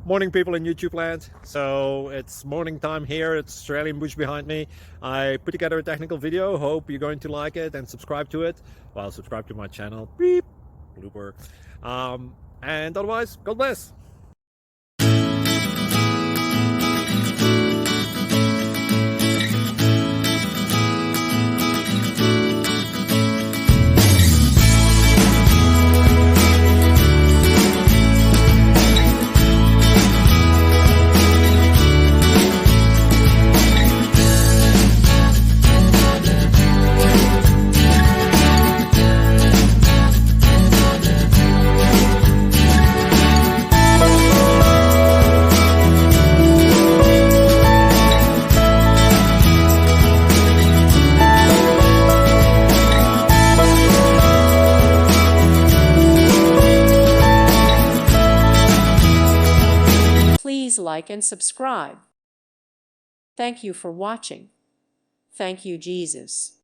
Morning, people in YouTube land. So it's morning time here. It's Australian bush behind me. I put together a technical video. Hope you're going to like it and subscribe to it. Well, subscribe to my channel. Beep. Blooper. And otherwise, God bless. Please like and subscribe. Thank you for watching. Thank you, Jesus.